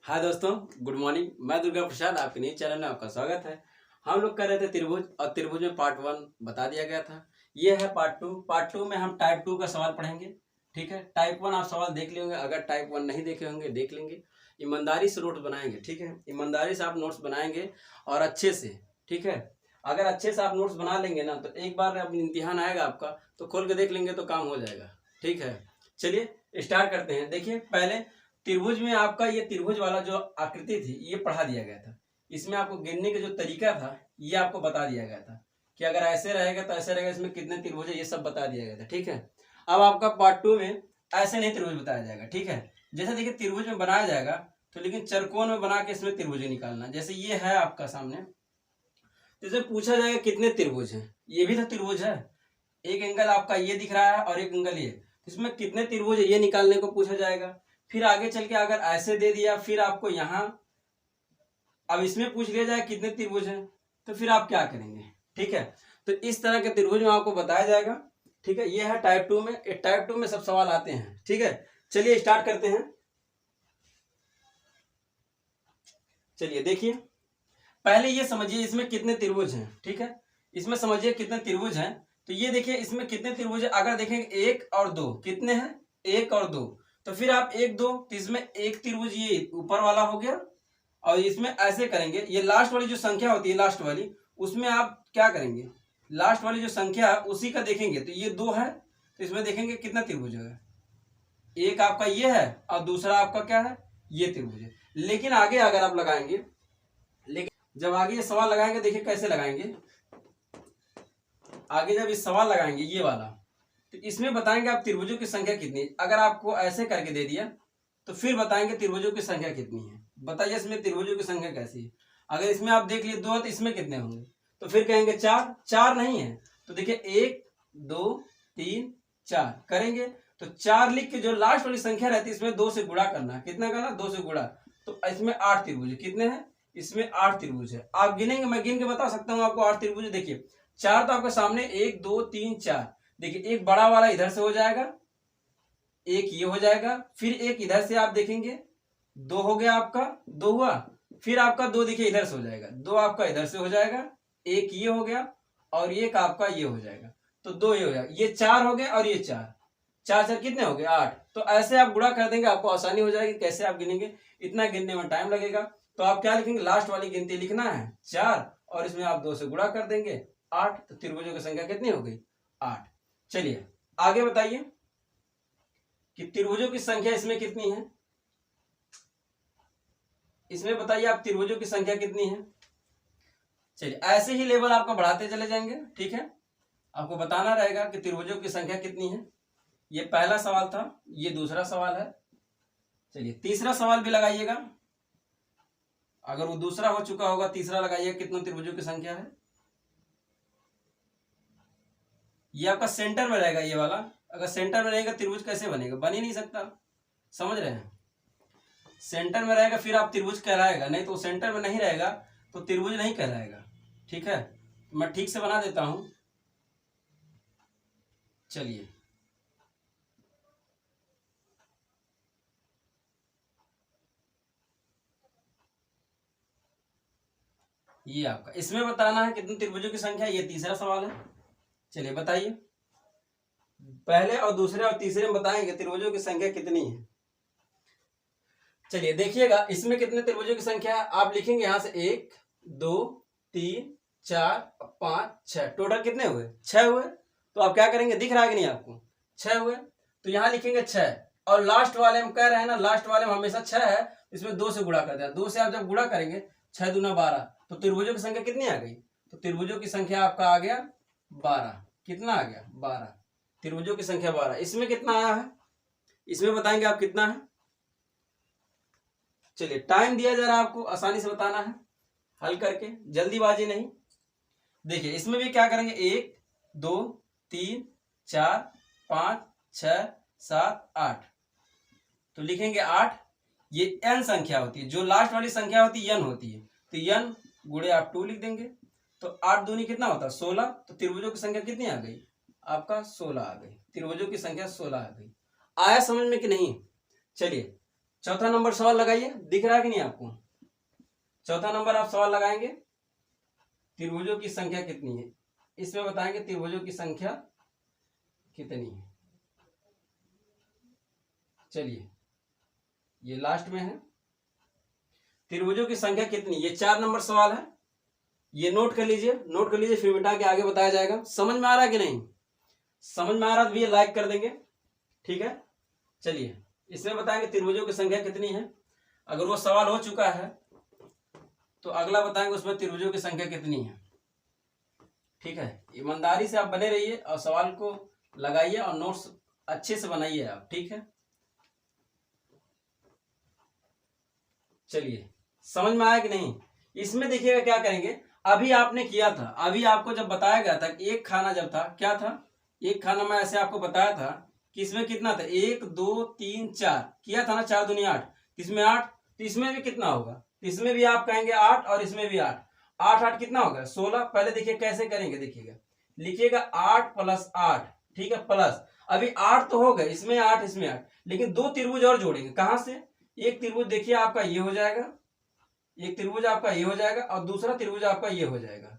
हाय दोस्तों, good morning. मैं दुर्गा प्रसाद, आपके नए चैनल में आपका स्वागत है। हम लोग कर रहे थे त्रिभुज, और त्रिभुज में पार्ट 1 बता दिया गया था। ये है पार्ट 2। पार्ट 2 में हम टाइप 2 का सवाल पढ़ेंगे। ठीक है, टाइप 1 आप सवाल देख लेंगे, अगर टाइप 1 नहीं देखे होंगे देख लेंगे। ईमानदारी से नोट्स बनाएंगे। ठीक है, ईमानदारी से आप नोट्स बनाएंगे और अच्छे से। ठीक है, अगर अच्छे से आप नोट्स बना लेंगे ना, तो एक बार अब इम्तिहान आएगा आपका तो खोल के देख लेंगे तो काम हो जाएगा। ठीक है, चलिए स्टार्ट करते हैं। देखिए, पहले त्रिभुज में आपका ये त्रिभुज वाला जो आकृति थी ये पढ़ा दिया गया था। इसमें आपको गिनने का जो तरीका था ये आपको बता दिया गया था कि अगर ऐसे रहेगा तो ऐसे रहेगा, इसमें कितने त्रिभुज है ये सब बता दिया गया था। ठीक है, अब आपका पार्ट 2 में ऐसे नहीं त्रिभुज बताया जाएगा। ठीक है, जैसे देखिए त्रिभुज में बनाया जाएगा तो लेकिन चरकोन में बना के इसमें त्रिभुज निकालना। जैसे ये है आपका सामने, तो इसमें पूछा जाएगा कितने त्रिभुज हैं। ये भी तो त्रिभुज है, एक एंगल आपका ये दिख रहा है और एक एंगल ये, इसमें कितने त्रिभुज है ये निकालने को पूछा जाएगा। फिर आगे चल के अगर ऐसे दे दिया, फिर आपको यहाँ अब इसमें पूछ लिया जाए कितने त्रिभुज हैं, तो फिर आप क्या करेंगे। ठीक है, तो इस तरह के त्रिभुज में आपको बताया जाएगा। ठीक है, ये है टाइप 2 में। टाइप 2 में सब सवाल आते हैं। ठीक है, चलिए स्टार्ट करते हैं। चलिए देखिए, पहले ये समझिए इसमें कितने त्रिभुज हैं। ठीक है, इसमें समझिए कितने त्रिभुज हैं। तो ये देखिए इसमें कितने त्रिभुज है, अगर देखेंगे 1 और 2 कितने हैं, 1 और 2, तो फिर आप 1 2, तो इसमें एक त्रिभुज ये ऊपर वाला हो गया। और इसमें ऐसे करेंगे, ये लास्ट वाली जो संख्या होती है लास्ट वाली, उसमें आप क्या करेंगे, लास्ट वाली जो संख्या है उसी का देखेंगे। तो ये 2 है, तो इसमें देखेंगे कितना त्रिभुज है, एक आपका ये है और दूसरा आपका क्या है, ये त्रिभुज है। लेकिन आगे अगर आप लगाएंगे, लेकिन जब आगे ये सवाल लगाएंगे देखिए कैसे लगाएंगे। आगे जब इस सवाल लगाएंगे ये वाला, तो इसमें बताएंगे आप त्रिभुजों की संख्या कितनी है। अगर आपको ऐसे करके दे दिया तो फिर बताएंगे त्रिभुजों की संख्या कितनी है। बताइए इसमें त्रिभुजों की संख्या कैसी है। अगर इसमें आप देख लिए 2 है तो इसमें कितने होंगे, तो फिर कहेंगे 4। 4 नहीं है तो देखिए 1 2 3 4 करेंगे, तो 4 लिख के जो लास्ट वाली संख्या रहती है इसमें 2 से गुणा करना। कितना करना, 2 से गुणा। तो इसमें 8 त्रिभुज कितने हैं, इसमें 8 त्रिभुज है। आप गिनेंगे, मैं गिन के बता सकता हूँ आपको 8 त्रिभुज। देखिए 4 तो आपके सामने 1 2 3 4। देखिए एक बड़ा वाला इधर से हो जाएगा, एक ये हो जाएगा, फिर एक इधर से आप देखेंगे 2 हो गया आपका, 2 हुआ। फिर आपका 2 देखिए इधर से हो जाएगा, 2 आपका इधर से हो जाएगा, एक ये हो गया और एक आपका ये हो जाएगा, तो 2 ये हो जाएगा। ये 4 हो गए और ये 4, 4 4 कितने हो गए, 8। तो ऐसे आप गुणा कर देंगे, आपको आसानी हो जाएगी। कैसे आप गिनेंगे, इतना गिनने में टाइम लगेगा। तो आप क्या लिखेंगे, लास्ट वाली गिनती लिखना है 4 और इसमें आप 2 से गुणा कर देंगे 8। तो त्रिभुजों की संख्या कितनी हो गई, 8। चलिए आगे बताइए कि त्रिभुजों की संख्या इसमें कितनी है। इसमें बताइए आप त्रिभुजों की संख्या कितनी है। चलिए ऐसे ही लेवल आपका बढ़ाते चले जाएंगे। ठीक है, आपको बताना रहेगा कि त्रिभुजों की संख्या कितनी है। ये पहला सवाल था, ये दूसरा सवाल है। चलिए तीसरा सवाल भी लगाइएगा, अगर वो दूसरा हो चुका होगा तीसरा लगाइएगा, कितने त्रिभुजों की संख्या है। ये आपका सेंटर में रहेगा ये वाला, अगर सेंटर में रहेगा त्रिभुज कैसे बनेगा, बन ही नहीं सकता। समझ रहे हैं, सेंटर में रहेगा फिर आप त्रिभुज कहलाएगा, नहीं तो सेंटर में नहीं रहेगा तो त्रिभुज नहीं कहलाएगा। ठीक है, मैं ठीक से बना देता हूं। चलिए ये आपका, इसमें बताना है कितने त्रिभुजों की संख्या, ये तीसरा सवाल है। चलिए बताइए, पहले और दूसरे और तीसरे में बताएंगे त्रिभुजों की संख्या कितनी है। चलिए देखिएगा इसमें कितने त्रिभुजों की संख्या है। आप लिखेंगे यहां से 1 2 3 4 5 6, टोटल कितने हुए, 6 हुए। तो आप क्या करेंगे, दिख रहा है कि नहीं आपको, 6 हुए। तो यहां लिखेंगे 6, और लास्ट वाले हम कह रहे हैं ना, लास्ट वाले में हमेशा 6 है, इसमें 2 से गुणा कर दिया। 2 से आप जब गुणा करेंगे 6 दूना 12, तो त्रिभुजों की संख्या कितनी आ गई, तो त्रिभुजों की संख्या आपका आ गया 12। कितना आ गया, 12। त्रिभुजों की संख्या 12। इसमें कितना आया है, इसमें बताएंगे आप कितना है। चलिए टाइम दिया जा रहा है आपको, आसानी से बताना है, हल करके, जल्दीबाजी नहीं। देखिए इसमें भी क्या करेंगे, 1 2 3 4 5 6 7 8, तो लिखेंगे 8। ये n संख्या होती है, जो लास्ट वाली संख्या होती है n होती है, तो n गुणे आप 2 लिख देंगे। तो 8 दूनी कितना होता है, 16। तो त्रिभुजों की संख्या कितनी आ गई आपका, 16 आ गई। त्रिभुजों की संख्या 16 आ गई। आया समझ में कि नहीं। चलिए चौथा नंबर सवाल लगाइए, दिख रहा है कि नहीं आपको? चौथा नंबर आप सवाल लगाएंगे, त्रिभुजों की संख्या कितनी है, इसमें बताएंगे त्रिभुजों की संख्या कितनी है। चलिए ये लास्ट में है, त्रिभुजों की संख्या कितनी, ये 4 नंबर सवाल है, ये नोट कर लीजिए, नोट कर लीजिए, फिर मिटा के आगे बताया जाएगा। समझ में आ रहा है कि नहीं? समझ में आ रहा है तो भैया लाइक कर देंगे, ठीक है। चलिए इसमें बताएंगे त्रिभुजों की संख्या कितनी है, अगर वो सवाल हो चुका है तो अगला बताएंगे उसमें त्रिभुजों की संख्या कितनी है, ठीक है। ईमानदारी से आप बने रहिए और सवाल को लगाइए और नोट्स अच्छे से बनाइए आप, ठीक है। चलिए समझ में आया कि नहीं? इसमें देखिएगा क्या करेंगे, अभी आपने किया था, अभी आपको जब बताया गया था कि एक खाना जब था, क्या था, एक खाना में ऐसे आपको बताया था कि इसमें कितना था, 1 2 3 4 किया था ना, 4 दूनी 8, इसमें 8, तो इसमें भी कितना होगा, इसमें भी आप कहेंगे 8 और इसमें भी 8, 8 8 कितना होगा 16। पहले देखिए कैसे करेंगे, देखिएगा लिखिएगा 8 + 8, ठीक है, प्लस अभी 8 तो हो गए, इसमें 8 इसमें 8, लेकिन 2 त्रिभुज और जोड़ेंगे, कहां से, एक त्रिभुज देखिए आपका ये हो जाएगा, एक त्रिभुज आपका ये हो जाएगा और दूसरा त्रिभुज आपका ये हो जाएगा,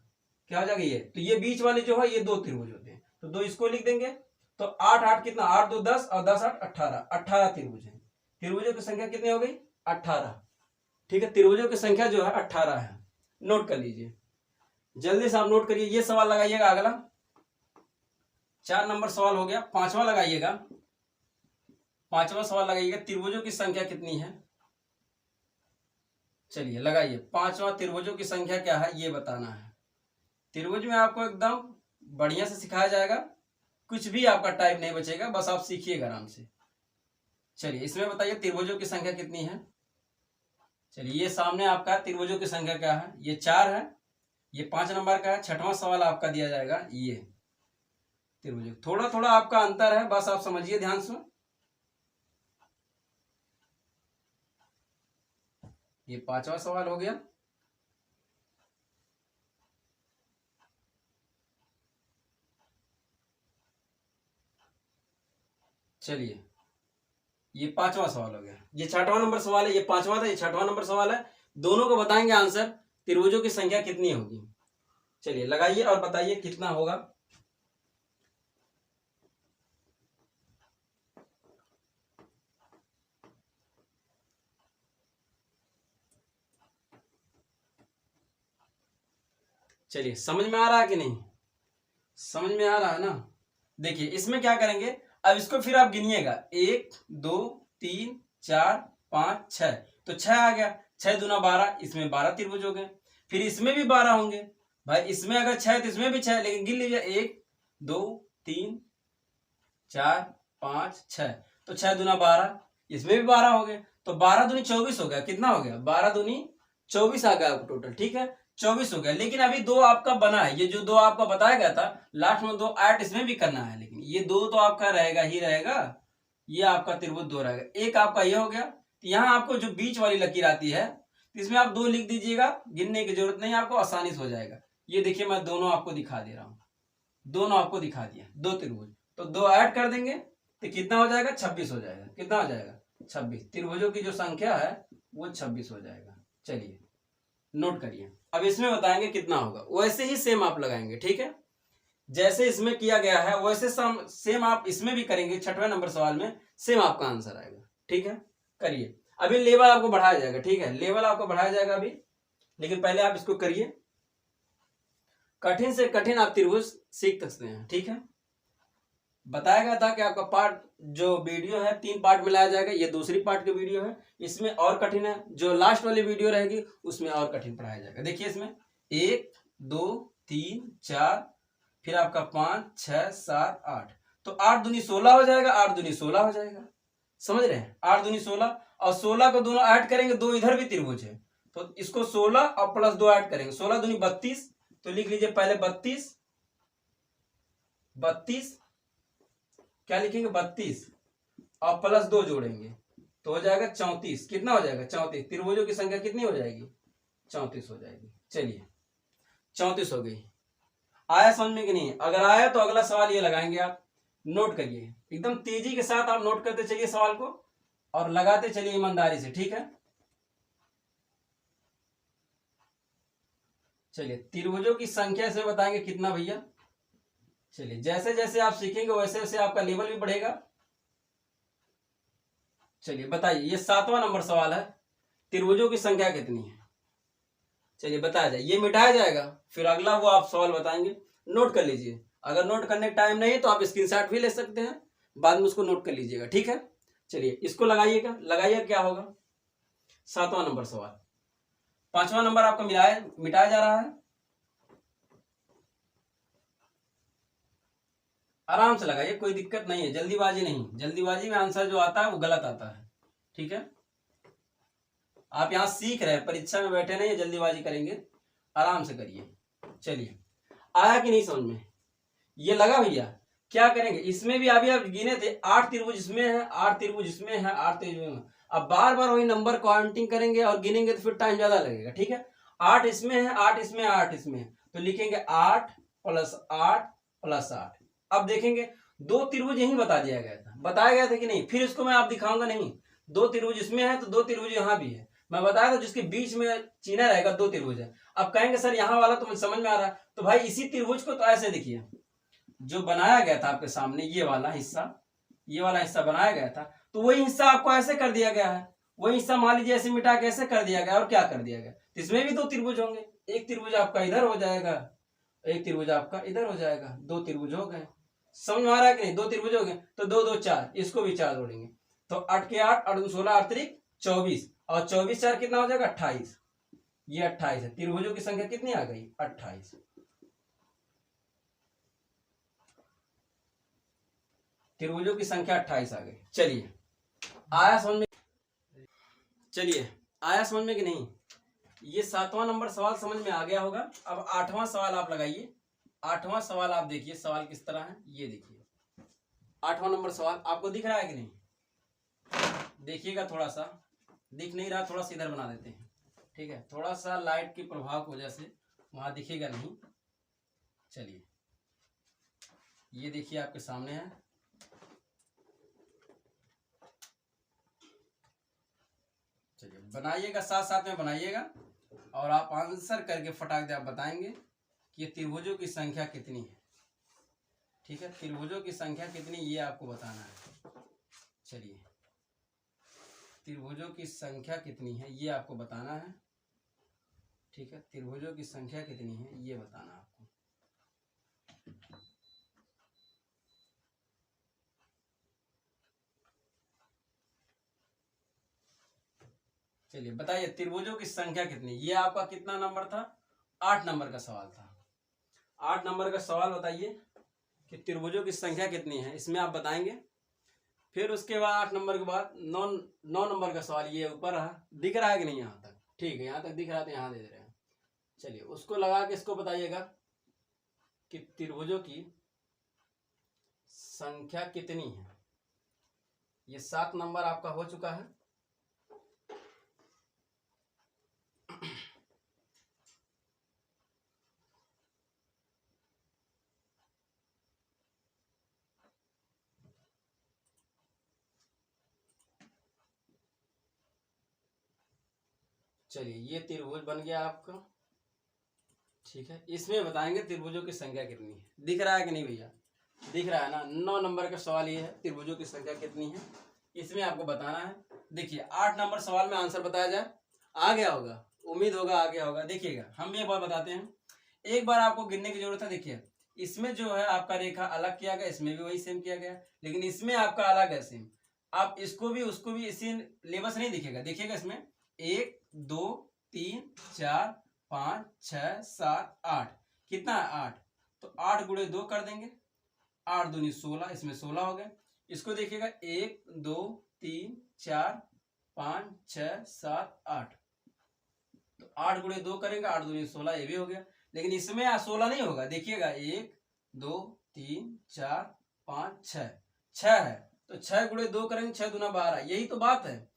क्या हो जाएगा ये, तो ये बीच वाले जो है ये 2 त्रिभुज होते हैं, तो 2 इसको लिख देंगे, तो 8 8 कितना, 8 2 10 और 10 8 18, 18 त्रिभुज है। त्रिभुजों की संख्या कितनी हो गई, 18, ठीक है, त्रिभुजों की संख्या जो है 18 है, नोट कर लीजिए, जल्दी से आप नोट करिए। ये सवाल लगाइएगा, अगला 4 नंबर सवाल हो गया, 5वां लगाइएगा, 5वां सवाल लगाइएगा, त्रिभुजों की संख्या कितनी है। चलिए लगाइए, 5वां त्रिभुजों की संख्या क्या है ये बताना है। त्रिभुज में आपको एकदम बढ़िया से सिखाया जाएगा, कुछ भी आपका टाइप नहीं बचेगा, बस आप सीखिएगा आराम से। चलिए इसमें बताइए त्रिभुजों की संख्या कितनी है। चलिए ये सामने आपका त्रिभुजों की संख्या क्या है, ये 4 है, ये 5 नंबर का है। 6वां सवाल आपका दिया जाएगा, ये त्रिभुज, थोड़ा थोड़ा आपका अंतर है, बस आप समझिए ध्यान से। ये 5वां सवाल हो गया। चलिए ये 5वां सवाल हो गया, ये 6वां नंबर सवाल है, ये 5वां था, ये 6वां नंबर सवाल है। दोनों को बताएंगे आंसर, त्रिभुजों की संख्या कितनी होगी। चलिए लगाइए और बताइए कितना होगा। चलिए समझ में आ रहा है कि नहीं, समझ में आ रहा है ना। देखिए इसमें क्या करेंगे, अब इसको फिर आप गिनिएगा, 1 2 3 4 5 6, तो 6 आ गया, 6 दूना 12, इसमें 12 त्रिभुज हो गए, फिर इसमें भी 12 होंगे भाई, इसमें अगर 6 तो इसमें भी 6, लेकिन गिन लीजिए 1 2 3 4 5 6, तो 6 दूना 12, इसमें भी 12 हो गए, तो 12 दूनी 24 हो गया, कितना हो गया, 12 दूनी 24 आ गया टोटल, ठीक है, 24 हो गया। लेकिन अभी 2 आपका बना है, ये जो 2 आपका बताया गया था लास्ट में 2 ऐड इसमें भी करना है, लेकिन ये 2 तो आपका रहेगा ही रहेगा, ये आपका त्रिभुज 2 रहेगा, एक आपका ये हो गया। तो यहाँ आपको जो बीच वाली लकीर आती है इसमें आप 2 लिख दीजिएगा, गिनने की जरूरत नहीं, आपको आसानी से हो जाएगा। ये देखिए मैं दोनों आपको दिखा दे रहा हूँ, दोनों आपको दिखा दिया, 2 त्रिभुज, तो 2 ऐड कर देंगे तो कितना हो जाएगा, 26 हो जाएगा, कितना हो जाएगा 26, त्रिभुजों की जो संख्या है वो 26 हो जाएगा। चलिए नोट करिए, अब इसमें बताएंगे कितना होगा, वैसे ही सेम आप लगाएंगे, ठीक है, जैसे इसमें किया गया है वैसे सेम आप इसमें भी करेंगे। 6वें नंबर सवाल में सेम आपका आंसर आएगा, ठीक है, करिए। अभी लेवल आपको बढ़ाया जाएगा, ठीक है, लेवल आपको बढ़ाया जाएगा अभी, लेकिन पहले आप इसको करिए, कठिन से कठिन आप त्रिभुज सीख सकते हैं, ठीक है। बताया गया था कि आपका पार्ट जो वीडियो है 3 पार्ट में लाया जाएगा, ये दूसरी पार्ट की वीडियो है, इसमें और कठिन है, जो लास्ट वाली वीडियो रहेगी उसमें और कठिन पढ़ाया जाएगा। देखिए इसमें 1 2 3 4, फिर आपका 5 6 7 8, तो 8 दूनी 16 हो जाएगा, 8 दूनी 16 हो जाएगा, समझ रहे हैं, 8 दूनी 16, और 16 को दोनों ऐड करेंगे, 2 इधर भी त्रिभुज है, तो इसको 16 और प्लस 2 ऐड करेंगे, 16 दूनी 32, तो लिख लीजिए पहले 32, 32 क्या लिखेंगे 32 और प्लस 2 जोड़ेंगे तो हो जाएगा 34, कितना हो जाएगा 34, त्रिभुजों की संख्या कितनी हो जाएगी 34 हो जाएगी। चलिए 34 हो गई, आया समझ में कि नहीं, अगर आया तो अगला सवाल ये लगाएंगे, आप नोट करिए एकदम तेजी के साथ, आप नोट करते चलिए सवाल को, और लगाते चलिए ईमानदारी से, ठीक है। चलिए त्रिभुजों की संख्या से बताएंगे कितना भैया। चलिए जैसे जैसे आप सीखेंगे वैसे वैसे आपका लेवल भी बढ़ेगा। चलिए बताइए, ये 7वां नंबर सवाल है, त्रिभुजों की संख्या कितनी है। चलिए बताया जाए, ये मिटाया जाएगा, फिर अगला वो आप सवाल बताएंगे, नोट कर लीजिए। अगर नोट करने का टाइम नहीं है तो आप स्क्रीनशॉट भी ले सकते हैं, बाद में उसको नोट कर लीजिएगा, ठीक है। चलिए इसको लगाइएगा, लगाइए क्या होगा। 7वां नंबर सवाल, 5वां नंबर आपका मिटाया जा रहा है। आराम से लगाइए, कोई दिक्कत नहीं है, जल्दीबाजी नहीं। जल्दीबाजी में आंसर जो आता है वो गलत आता है, ठीक है। आप यहाँ सीख रहे हैं, परीक्षा में बैठे नहीं जल्दीबाजी करेंगे, आराम से करिए। चलिए आया कि नहीं समझ में, ये लगा भैया। क्या करेंगे, इसमें भी अभी आप गिने थे 8 त्रिभुज इसमें है, 8 त्रिभुज इसमें है, 8 त्रिभुज में। अब बार बार वही नंबर काउंटिंग करेंगे और गिनेंगे तो फिर टाइम ज्यादा लगेगा, ठीक है। 8 इसमें है, 8 इसमें, 8 इसमें है, तो लिखेंगे 8 + 8 + 8। अब देखेंगे 2 त्रिभुज यही बताया गया था कि नहीं, फिर इसको मैं आप दिखाऊंगा नहीं। 2 त्रिभुज इसमें है तो 2 त्रिभुज यहाँ भी है, मैं बताया था जिसके बीच में चिन्ह रहेगा 2 त्रिभुज है। अब कहेंगे सर यहाँ वाला तो मुझे समझ में आ रहा है, तो भाई इसी त्रिभुज को तो ऐसे देखिए, जो बनाया गया था आपके सामने, ये वाला हिस्सा बनाया गया था, तो वही हिस्सा आपको ऐसे कर दिया गया है। वही हिस्सा मान लीजिए ऐसे मिटा के ऐसे कर दिया गया, और क्या कर दिया गया, तो इसमें भी 2 त्रिभुज होंगे। एक त्रिभुज आपका इधर हो जाएगा, एक त्रिभुज आपका इधर हो जाएगा, 2 त्रिभुज हो गए। समझ में आ रहा है कि नहीं, 2 त्रिभुज हो गए, तो 2 2 4, इसको भी 4 जोड़ेंगे, तो 8 के 8, 8 दूनी 16, 8 त्रिक 24, और 24 4 कितना हो जाएगा 28। ये 28 है, त्रिभुजों की संख्या कितनी आ गई 28। त्रिभुजों की संख्या 28 आ गई। चलिए आया समझ में, चलिए आया समझ में कि नहीं, ये 7वां नंबर सवाल समझ में आ गया होगा। अब 8वां सवाल आप लगाइए। 8वां सवाल आप देखिए, सवाल किस तरह है, ये देखिए 8वां नंबर सवाल आपको दिख रहा है कि नहीं, देखिएगा। थोड़ा सा दिख नहीं रहा, थोड़ा सा इधर बना देते हैं, ठीक है, थोड़ा सा लाइट के प्रभाव की वजह से वहां दिखेगा नहीं। चलिए ये देखिए आपके सामने है, चलिए बनाइएगा, साथ साथ में बनाइएगा, और आप आंसर करके फटाक दे आप बताएंगे कि त्रिभुजों की संख्या कितनी है, ठीक है। त्रिभुजों की संख्या कितनी ये आपको बताना है। चलिए त्रिभुजों की संख्या कितनी है ये आपको बताना है, ठीक है। त्रिभुजों की संख्या कितनी है ये बताना आपको। चलिए बताइए त्रिभुजों की संख्या कितनी, ये आपका कितना नंबर था, 8 नंबर का सवाल था। 8 नंबर का सवाल बताइए कि त्रिभुजों की संख्या कितनी है, इसमें आप बताएंगे। फिर उसके बाद 8 नंबर के बाद 9 नंबर का सवाल, ये ऊपर रहा, दिख रहा है कि नहीं यहाँ तक, ठीक है, यहाँ तक दिख रहा है तो यहाँ दे रहे हैं। चलिए उसको लगा के इसको बताइएगा कि त्रिभुजों की संख्या कितनी है। ये 7 नंबर आपका हो चुका है। चलिए ये त्रिभुज बन गया आपका, ठीक है। इसमें बताएंगे त्रिभुजों की संख्या कितनी है, दिख रहा है कि नहीं भैया, दिख रहा है ना। 9 नंबर का सवाल ये है, त्रिभुजों की संख्या कितनी है, इसमें आपको बताना है। देखिए 8 नंबर सवाल में आंसर बताया जाए, आ गया होगा, उम्मीद होगा आ गया होगा। देखिएगा हम भी एक बार बताते हैं, एक बार आपको गिनने की जरूरत है। देखिए इसमें जो है आपका रेखा अलग किया गया, इसमें भी वही सेम किया गया, लेकिन इसमें आपका अलग है सेम। आप इसको भी उसको भी इसी लेवल से नहीं दिखेगा, देखिएगा इसमें 1 2 3 4 5 6 7 8, कितना है 8, तो 8 गुणे 2 कर देंगे, 8 दूनी 16, इसमें 16 हो गए। इसको देखिएगा 1 2 3 4 5 6 7 8, तो 8 गुणे 2 करेंगे, 8 दूनी 16, ये भी हो गया। लेकिन इसमें 16 नहीं होगा, देखिएगा 1 2 3 4 5 6, 6 है, तो 6 गुणे 2 करेंगे, 6 दूना 12, यही तो बात है।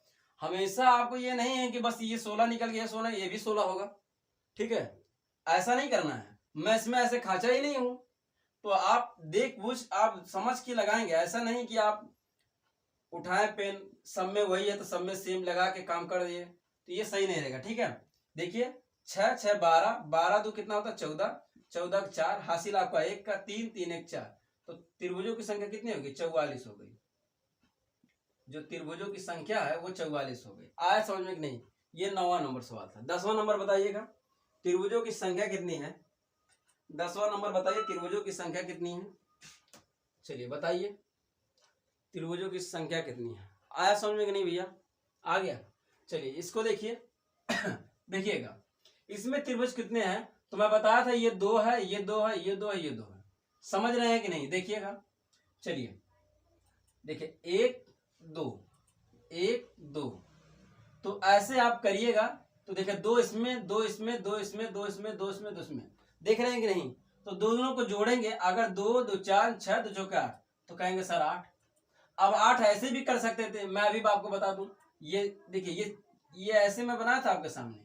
हमेशा आपको ये नहीं है कि बस ये 16 निकल गया, 16 ये भी 16 होगा, ठीक है, ऐसा नहीं करना है। मैं इसमें ऐसे खाचा ही नहीं हूं, तो आप देख बुझ आप समझ के लगाएंगे, ऐसा नहीं कि आप उठाए पेन, सब में वही है तो सब में सेम लगा के काम कर दिए, तो ये सही नहीं रहेगा। ठीक है, देखिए 6 6 12, 12 दो कितना होता है 14, 14 4, हासिल आपका 1 का 3, 3 1 4, तो त्रिभुजों की संख्या कितनी होगी 44 हो गई। जो त्रिभुजों की संख्या है वो 44 हो गई। आया समझ में कि नहीं? ये 9वां नंबर सवाल था। 10वां नंबर बताइएगा, त्रिभुजों की संख्या कितनी है? 10वां नंबर बताइए, त्रिभुजों की संख्या कितनी है? चलिए बताइए, त्रिभुजों की संख्या कितनी है? आया समझ में कि नहीं भैया? आ गया। चलिए इसको देखिए देखिएगा, इसमें त्रिभुज कितने हैं तो मैं बताया था, ये 2 है, ये 2 है, ये 2 है, ये 2 है। समझ रहे हैं कि नहीं? देखिएगा, चलिए देखिए 1 2 1 2, तो ऐसे आप करिएगा तो देखिए 2 इसमें, 2 इसमें, 2 इसमें, 2 इसमें, 2 इसमें, 2 इसमें, देख रहे हैं कि नहीं? तो दोनों को जोड़ेंगे, अगर 2 2 4 6 2 चौके 8, तो कहेंगे सर 8। अब 8 ऐसे भी कर सकते थे, मैं अभी आपको बता दूं, ये देखिए ये ऐसे मैं बनाया था आपके सामने,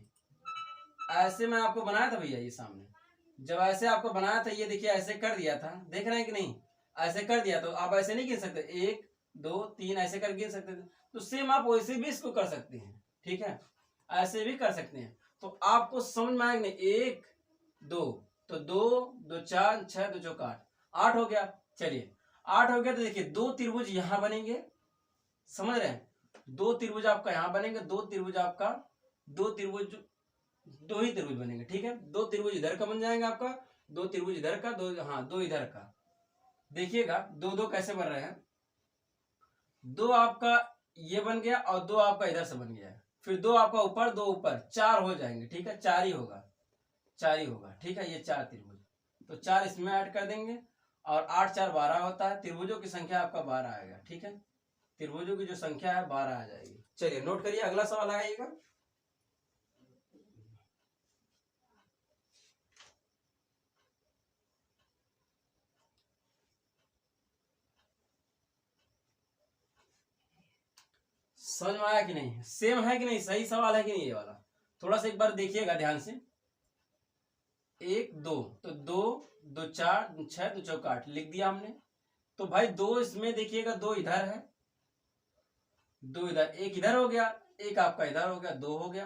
ऐसे मैं आपको बनाया था भैया, ये सामने जब ऐसे आपको बनाया था, ये देखिए ऐसे कर दिया था, देख रहे हैं कि नहीं? ऐसे कर दिया, तो आप ऐसे नहीं गिन सकते, 1 2 3 ऐसे कर गिन सकते थे, तो सेम आप वैसे भी इसको कर सकते हैं। ठीक है, ऐसे भी कर सकते हैं। तो आपको समझ में आएगा नहीं, 1 2, तो 2 2 4 6 2 चौका 8, 8 हो गया। चलिए 8 हो गया, तो देखिए 2 त्रिभुज यहां बनेंगे, समझ रहे हैं? 2 त्रिभुज आपका यहां बनेंगे, 2 त्रिभुज आपका, 2 त्रिभुज, 2 ही त्रिभुज बनेंगे। ठीक है, 2 त्रिभुज इधर का बन जाएगा आपका, 2 त्रिभुज इधर का, 2 हाँ 2 इधर का। देखिएगा 2 2 कैसे बन रहे हैं, 2 आपका ये बन गया और 2 आपका इधर से बन गया, फिर 2 आपका ऊपर, 2 ऊपर, 4 हो जाएंगे। ठीक है, 4 ही होगा, 4 ही होगा। ठीक है, ये 4 त्रिभुज, तो 4 इसमें ऐड कर देंगे, और 8 4 12 होता है, त्रिभुजों की संख्या आपका 12 आएगा। ठीक है, त्रिभुजों की जो संख्या है 12 आ जाएगी। चलिए नोट करिए, अगला सवाल आएगा। समझ में आया कि नहीं? सेम है कि नहीं? सही सवाल है कि नहीं? ये वाला थोड़ा सा एक बार देखिएगा ध्यान से। 1 2, तो 2 2 4 6 2 चौका 8 लिख दिया हमने। तो भाई 2 इसमें देखिएगा, 2 इधर है, 2 इधर, 1 इधर हो गया, 1 आपका इधर हो गया, 2 हो गया।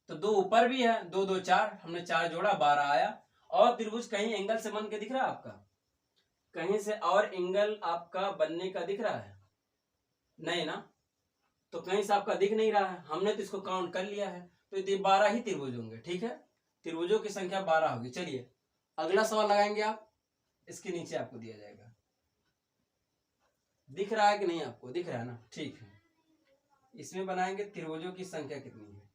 तो 2 ऊपर भी है, 2 2 4, हमने 4 जोड़ा, 12 आया। और त्रिभुज कहीं एंगल से बन के दिख रहा है आपका? कहीं से और एंगल आपका बनने का दिख रहा है? नहीं ना, तो कहीं से आपका दिख नहीं रहा है, हमने तो इसको काउंट कर लिया है, तो ये 12 ही त्रिभुज होंगे। ठीक है, त्रिभुजों की संख्या 12 होगी। चलिए अगला सवाल लगाएंगे आप, इसके नीचे आपको दिया जाएगा, दिख रहा है कि नहीं? आपको दिख रहा है ना? ठीक है, इसमें बनाएंगे त्रिभुजों की संख्या कितनी है।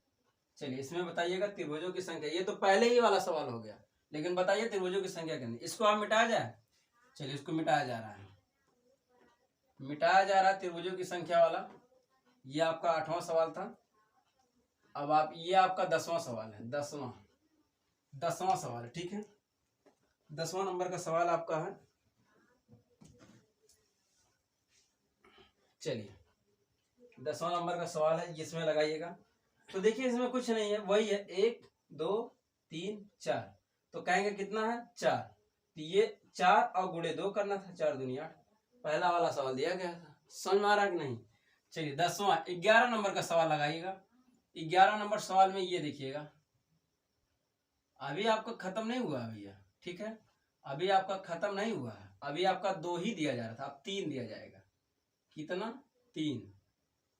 चलिए इसमें बताइएगा त्रिभुजों की संख्या, ये तो पहले ही वाला सवाल हो गया, लेकिन बताइए त्रिभुजों की संख्या कितनी। इसको आप मिटाया जाए, चलिए इसको मिटाया जा रहा है, मिटाया जा रहा है त्रिभुजों की संख्या वाला। ये आपका 8वां सवाल था। अब आप, ये आपका 10वां सवाल है, 10वां सवाल है। ठीक है, 10वां नंबर का सवाल आपका है। चलिए 10वां नंबर का सवाल है, इसमें लगाइएगा। तो देखिए इसमें कुछ नहीं है, वही है 1 2 3 4, तो कहेंगे कितना है 4, तो ये 4 और गुणे 2 करना था, 4 दूनी 8, पहला वाला सवाल दिया गया था। समझ में आ रहा कि नहीं? चलिए 10वां 11 नंबर का सवाल लगाइएगा। 11 नंबर सवाल में ये देखिएगा, अभी आपका खत्म नहीं हुआ भैया। ठीक है, अभी आपका खत्म नहीं हुआ है, अभी आपका 2 ही दिया जा रहा था, अब 3 दिया जाएगा। कितना? 3।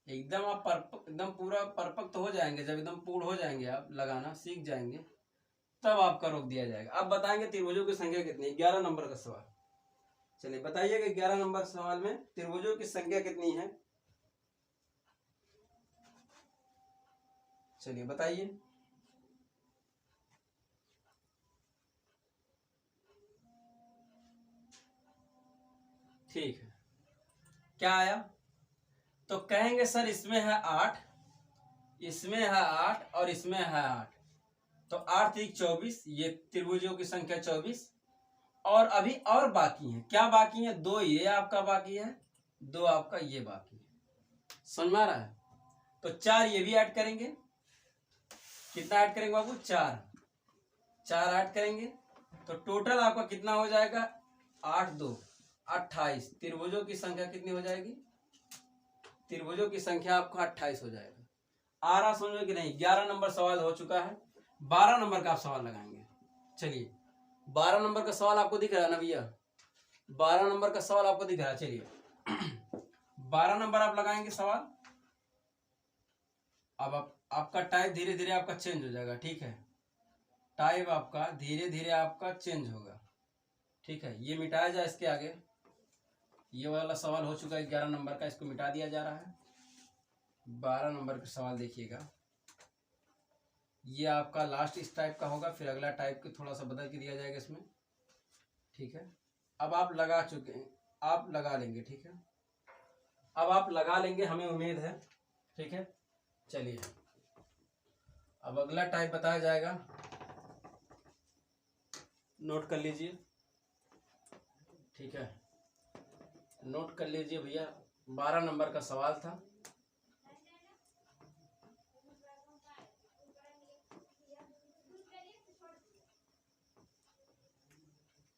एकदम आप एकदम पूरा परफेक्ट हो जाएंगे, जब एकदम पूर्ण हो जाएंगे, आप लगाना सीख जाएंगे, तब आपका रोक दिया जाएगा। अब बताएंगे त्रिभुजों की संख्या कितनी है, 11 नंबर का सवाल। चलिए बताइएगा 11 नंबर सवाल में त्रिभुजों की संख्या कितनी है। चलिए बताइए। ठीक है, क्या आया? तो कहेंगे सर इसमें है 8, इसमें है 8 और इसमें है 8, तो 8 3 24, ये त्रिभुजों की संख्या 24। और अभी और बाकी है, क्या बाकी है? 2 ये आपका बाकी है, 2 आपका ये बाकी है। समझ में आ रहा है? तो 4 ये भी ऐड करेंगे, कितना ऐड करेंगे बाबू? 4, 4 ऐड करेंगे, तो टोटल आपका कितना हो जाएगा? 8 2 28, त्रिभुजों की संख्या कितनी हो जाएगी? त्रिभुजों की संख्या आपका 28 हो जाएगा। आ रहा समझ में कि नहीं? 11 नंबर सवाल हो चुका है। 12 नंबर का आप सवाल लगाएंगे। चलिए 12 नंबर का सवाल आपको दिख रहा है ना भैया? 12 नंबर का सवाल आपको दिख रहा है। चलिए 12 नंबर आप लगाएंगे सवाल। अब आपका टाइप धीरे धीरे आपका चेंज हो जाएगा, ठीक है? टाइप आपका धीरे धीरे आपका चेंज होगा, ठीक है? ये मिटाया जाए इसके आगे। ये वाला सवाल हो चुका है 11 नंबर का, इसको मिटा दिया जा रहा है। 12 नंबर का सवाल देखिएगा, ये आपका लास्ट इस टाइप का होगा, फिर अगला टाइप को थोड़ा सा बदल के दिया जाएगा इसमें, ठीक है? अब आप लगा चुके हैं, आप लगा लेंगे, ठीक है? अब आप लगा लेंगे, हमें उम्मीद है, ठीक है? चलिए अब अगला टाइप बताया जाएगा, नोट कर लीजिए, ठीक है? नोट कर लीजिए भैया, 12 नंबर का सवाल था।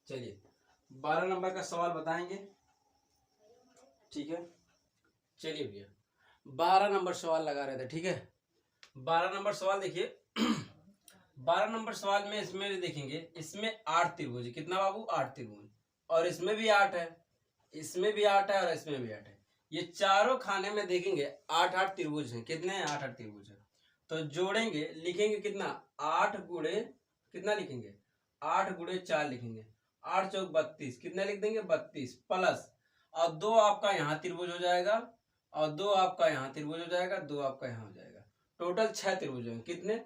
चलिए 12 नंबर का सवाल बताएंगे, ठीक है? चलिए भैया 12 नंबर सवाल लगा रहे थे, ठीक है? 12 नंबर सवाल देखिए 12 नंबर सवाल में इसमें भी देखेंगे, इसमें 8 त्रिभुज, कितना बाबू? 8 त्रिभुज, और इसमें भी 8 है, इसमें भी 8 है, और इसमें भी 8 है। ये चारों खाने में देखेंगे 8-8 त्रिभुज हैं। कितने हैं? 8-8 त्रिभुज हैं। तो जोड़ेंगे, लिखेंगे कितना? 8 गुणे कितना लिखेंगे? 8 गुणे 4 लिखेंगे, 8 चौक 32, कितना लिख देंगे? 32 प्लस, और 2 आपका यहाँ त्रिभुज हो जाएगा, और 2 आपका यहाँ त्रिभुज हो जाएगा, 2 आपका यहाँ हो जाएगा। टोटल 6 त्रिभुज हैं। कितने?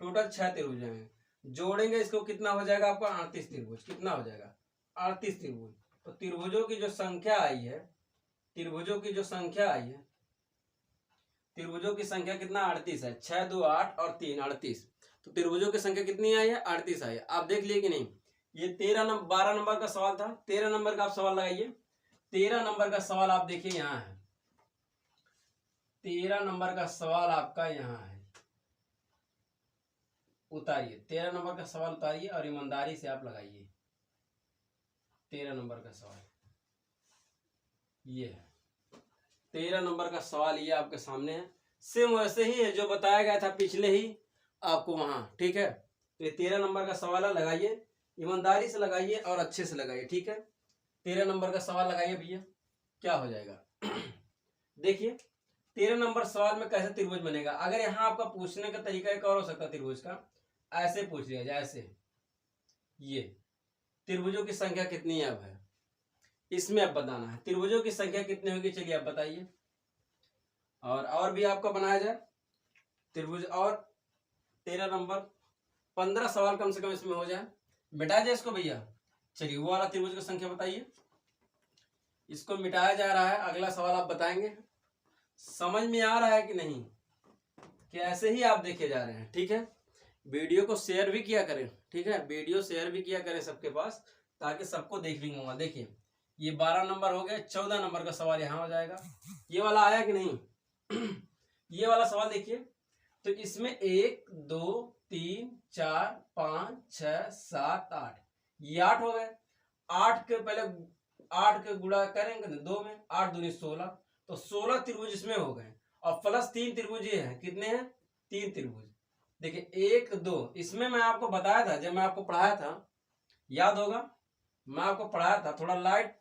टोटल 6 त्रिभुज हैं। जोड़ेंगे इसको, कितना हो जाएगा आपका? 38 त्रिभुज। कितना हो जाएगा? 38 त्रिभुज। तो त्रिभुजों की जो संख्या आई है, त्रिभुजों की जो संख्या आई है, त्रिभुजों की संख्या कितना? 38 है। 6 2 8 और 3 38। तो त्रिभुजों की संख्या कितनी आई है? 38 आई है। आप देख लिए कि नहीं? ये 12 नंबर का सवाल था। 13 नंबर का आप सवाल लगाइए। 13 नंबर का सवाल आप देखिए यहाँ है। 13 नंबर का सवाल आपका यहाँ है। उतारिए 13 नंबर का सवाल, उतारिए और ईमानदारी से आप लगाइए। 13 नंबर का सवाल ये है। 13 नंबर का सवाल ये आपके सामने है। सेम वैसे ही है जो बताया गया था पिछले ही आपको वहां, ठीक है? तो ये 13 नंबर का सवाल है, लगाइए, ईमानदारी से लगाइए और अच्छे से लगाइए, ठीक है? 13 नंबर का सवाल लगाइए भैया, क्या हो जाएगा? देखिए 13 नंबर सवाल में कैसे त्रिभुज बनेगा। अगर यहाँ आपका पूछने का तरीका एक और हो सकता है त्रिभुज का, ऐसे पूछ लिया जाए, ऐसे, ये त्रिभुजों की संख्या कितनी है अब है, इसमें अब बताना है त्रिभुजों की संख्या कितनी होगी। चलिए आप बताइए, और भी आपका बनाया जाए त्रिभुज, और 13 नंबर 15 सवाल कम से कम इसमें हो जाए, मिटा जाए इसको भैया। चलिए वो वाला त्रिभुज की संख्या बताइए, इसको मिटाया जा रहा है। अगला सवाल आप बताएंगे। समझ में आ रहा है कि नहीं? कि ऐसे ही आप देखे जा रहे हैं, ठीक है? वीडियो को शेयर भी किया करें, ठीक है? वीडियो शेयर भी किया करें सबके पास, ताकि सबको देखने को। देखिए ये 12 नंबर हो गया। 14 नंबर का सवाल यहाँ हो जाएगा। ये वाला आया कि नहीं? ये वाला सवाल देखिए, तो इसमें 1 2 3 4 5 6 7 8, ये 8 हो गए। 8 के पहले 8 के गुणा करेंगे 2 में, 8 दूनी 16, तो 16 त्रिभुज इसमें हो गए, और प्लस 3 त्रिभुज ये हैं। कितने हैं? 3 त्रिभुज। देखिए 1 2, इसमें मैं आपको बताया था, जब मैं आपको पढ़ाया था, याद होगा, मैं आपको पढ़ाया था। थोड़ा लाइट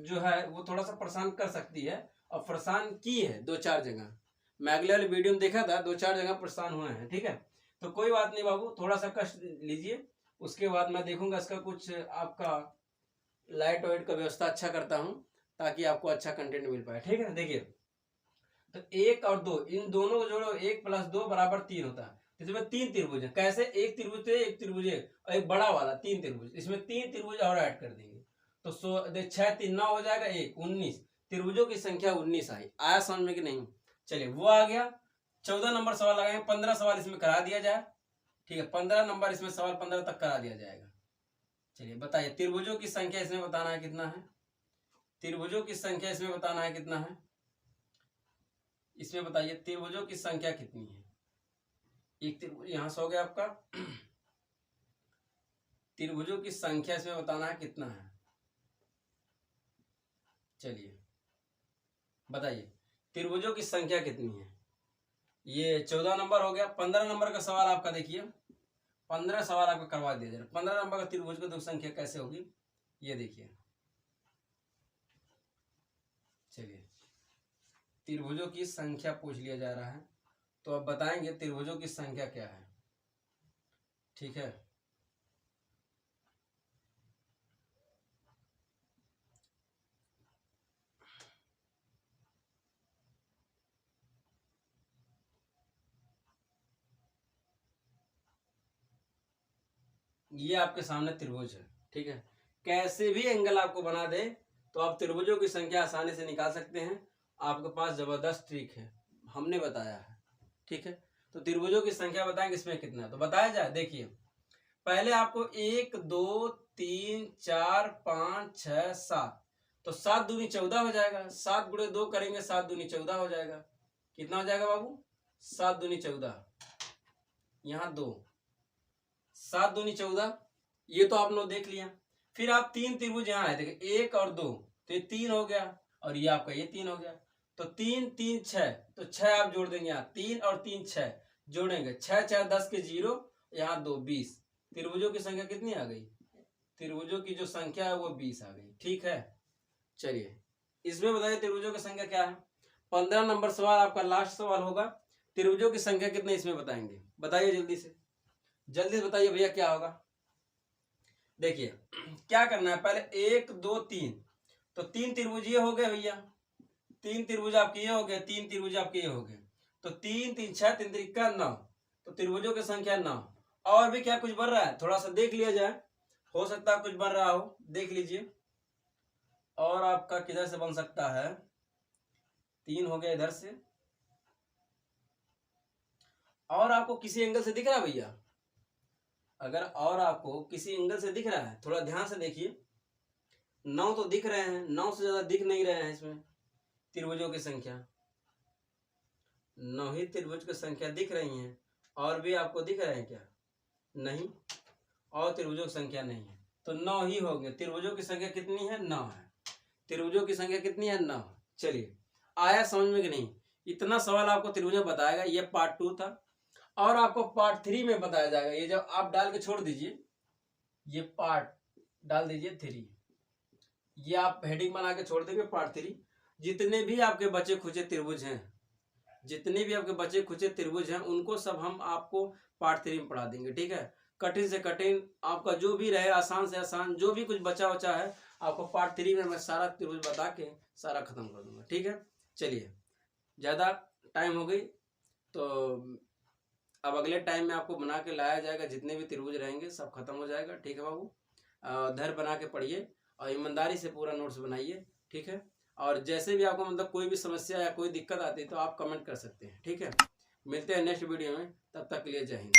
जो है वो थोड़ा सा परेशान कर सकती है, और परेशान की है 2-4 जगह। मैं अगले वाले वीडियो में देखा था 2-4 जगह परेशान हुए हैं, ठीक है? तो कोई बात नहीं बाबू, थोड़ा सा कष्ट लीजिए, उसके बाद मैं देखूंगा इसका कुछ आपका लाइट वाइट का व्यवस्था अच्छा करता हूँ, ताकि आपको अच्छा कंटेंट मिल पाए, ठीक है? देखिए तो 1 और 2, इन दोनों को जोड़ो, 1 + 2 = 3 होता है। इसमें 3 त्रिभुज है। कैसे? एक त्रिभुज थे, एक त्रिभुज और एक बड़ा वाला 3 त्रिभुज, इसमें 3 त्रिभुज और ऐड कर देंगे, तो 6 3 9 हो जाएगा, 1 19 त्रिभुजों की संख्या 19 आई। आया समझ में कि नहीं? चलिए वो आ गया। 14 नंबर सवाल लगाएंगे। 15 सवाल इसमें करा दिया जाए, ठीक है? 15 नंबर इसमें सवाल 15 तक करा दिया जाएगा। चलिए बताइए, त्रिभुजों की संख्या इसमें बताना है कितना है? त्रिभुजों की संख्या इसमें बताना है कितना है? इसमें बताइए त्रिभुजों की संख्या कितनी है? एक त्रिभुज यहाँ से हो गया आपका। त्रिभुजों की संख्या इसमें बताना है कितना है? चलिए बताइए, त्रिभुजों की संख्या कितनी है। ये 14 नंबर हो गया। 15 नंबर का सवाल आपका देखिए, 15 सवाल आपका करवा दिया जाए। 15 नंबर का त्रिभुज की संख्या कैसे होगी ये देखिए। चलिए, त्रिभुजों की संख्या पूछ लिया जा रहा है, तो अब बताएंगे त्रिभुजों की संख्या क्या है। ठीक है, ये आपके सामने त्रिभुज है। ठीक है, कैसे भी एंगल आपको बना दे तो आप त्रिभुजों की संख्या आसानी से निकाल सकते हैं। आपके पास जबरदस्त ट्रिक है, हमने बताया है। ठीक है, तो त्रिभुजों की संख्या बताएंगे इसमें कितना है, तो बताया जाए। देखिए, पहले आपको 1 2 3 4 5 6 7, तो 7 दूनी 14 हो जाएगा। 7 गुणे 2 करेंगे, 7 दूनी 14 हो जाएगा। कितना हो जाएगा बाबू, 7 दूनी 14, यहाँ 2, 7 दूनी 14, ये तो आप लोग देख लिया। फिर आप 3 त्रिभुज यहाँ है, देखिए 1 और 2, तो ये 3 हो गया, और ये आपका ये 3 हो गया। तो 3 3 6, तो 6 आप जोड़ देंगे यहाँ, 3 और 3 6 जोड़ेंगे, 6 6 10 के 0, यहाँ 2 20। त्रिभुजों की संख्या कितनी आ गई, त्रिभुजों की जो संख्या है वो 20 आ गई। ठीक है, चलिए इसमें बताइए त्रिभुजों की संख्या क्या है। 15 नंबर सवाल आपका लास्ट सवाल होगा, त्रिभुजों की संख्या कितनी इसमें बताएंगे। बताइए जल्दी से, जल्दी से बताइए भैया क्या होगा। देखिए क्या करना है, पहले 1 2 3, तो 3 त्रिभुज ये हो गए भैया, 3 त्रिभुज आपके ये हो गए, 3 त्रिभुज आपके ये हो गए। तो 3 3 6 3 त्रिका 9, तो त्रिभुजों की संख्या 9। और भी क्या कुछ बन रहा है, थोड़ा सा देख लिया जाए, हो सकता है कुछ बन रहा हो, देख लीजिए। और आपका किधर से बन सकता है, 3 हो गया इधर से। और आपको किसी एंगल से दिख रहा है भैया, अगर और आपको किसी एंगल से दिख रहा है, थोड़ा ध्यान से देखिए। 9 तो दिख रहे हैं, 9 से ज्यादा दिख नहीं रहे हैं इसमें त्रिभुजों की संख्या। 9 ही त्रिभुज की संख्या दिख रही है। और भी आपको दिख रहे हैं क्या, नहीं, और त्रिभुजों की संख्या नहीं है, तो 9 ही हो गए। त्रिभुजों की संख्या कितनी है, 9 है। त्रिभुजों की संख्या कितनी है, 9। चलिए, आया समझ में कि नहीं। इतना सवाल आपको त्रिभुज में बताएगा, ये पार्ट 2 था। और आपको पार्ट 3 में बताया जाएगा। ये जब आप डाल के छोड़ दीजिए, ये पार्ट डाल दीजिए 3, ये आप हेडिंग बना के छोड़ देंगे पार्ट 3। जितने भी आपके बचे खुचे त्रिभुज हैं, जितने भी आपके बचे खुचे त्रिभुज हैं, उनको सब हम आपको पार्ट 3 में पढ़ा देंगे। ठीक है, कठिन से कठिन आपका जो भी रहे, आसान से आसान जो भी कुछ बचा उचा है, आपको पार्ट 3 में मैं सारा त्रिभुज बता के सारा खत्म कर दूंगा। ठीक है, चलिए ज़्यादा टाइम हो गई, तो अब अगले टाइम में आपको बना के लाया जाएगा। जितने भी त्रिभुज रहेंगे सब खत्म हो जाएगा। ठीक है बाबू, धैर्य बना के पढ़िए और ईमानदारी से पूरा नोट्स बनाइए। ठीक है, और जैसे भी आपको मतलब कोई भी समस्या या कोई दिक्कत आती है तो आप कमेंट कर सकते हैं। ठीक है, मिलते हैं नेक्स्ट वीडियो में, तब तक के लिए जय हिंद।